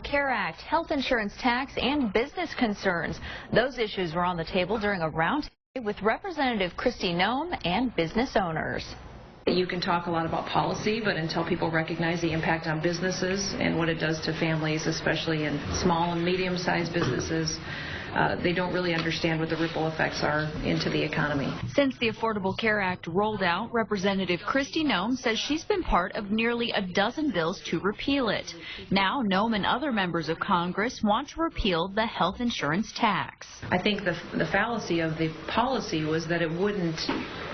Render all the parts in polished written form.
Care Act, health insurance tax, and business concerns. Those issues were on the table during a roundtable with Representative Noem and business owners. You can talk a lot about policy, but until people recognize the impact on businesses and what it does to families, especially in small and medium-sized businesses, they don't really understand what the ripple effects are into the economy. Since the Affordable Care Act rolled out, Representative Noem says she's been part of nearly a dozen bills to repeal it. Now, Noem and other members of Congress want to repeal the health insurance tax. I think the fallacy of the policy was that it wouldn't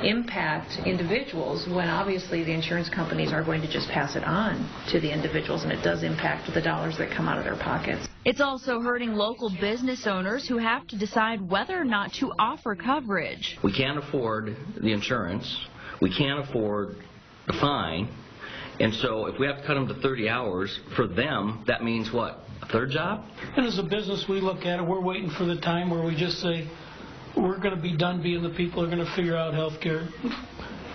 impact individuals when obviously the insurance companies are going to just pass it on to the individuals, and it does impact the dollars that come out of their pockets. It's also hurting local business owners who have to decide whether or not to offer coverage. We can't afford the insurance. We can't afford the fine. And so if we have to cut them to 30 hours, for them, that means what? A third job? And as a business, we look at it, we're waiting for the time where we just say, we're going to be done being the people who are going to figure out health care.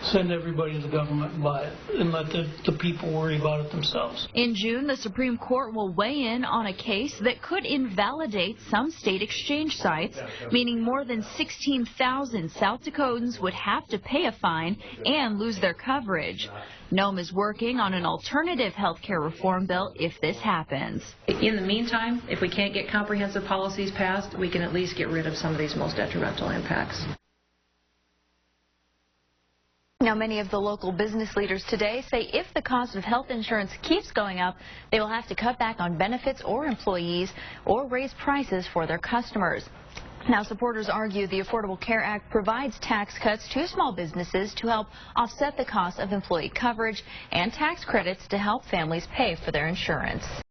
Send everybody to the government and buy it, and let the people worry about it themselves. In June, the Supreme Court will weigh in on a case that could invalidate some state exchange sites, meaning more than 16,000 South Dakotans would have to pay a fine and lose their coverage. Noem is working on an alternative health care reform bill if this happens. In the meantime, if we can't get comprehensive policies passed, we can at least get rid of some of these most detrimental impacts. Now, many of the local business leaders today say if the cost of health insurance keeps going up, they will have to cut back on benefits or employees or raise prices for their customers. Now, supporters argue the Affordable Care Act provides tax cuts to small businesses to help offset the cost of employee coverage and tax credits to help families pay for their insurance.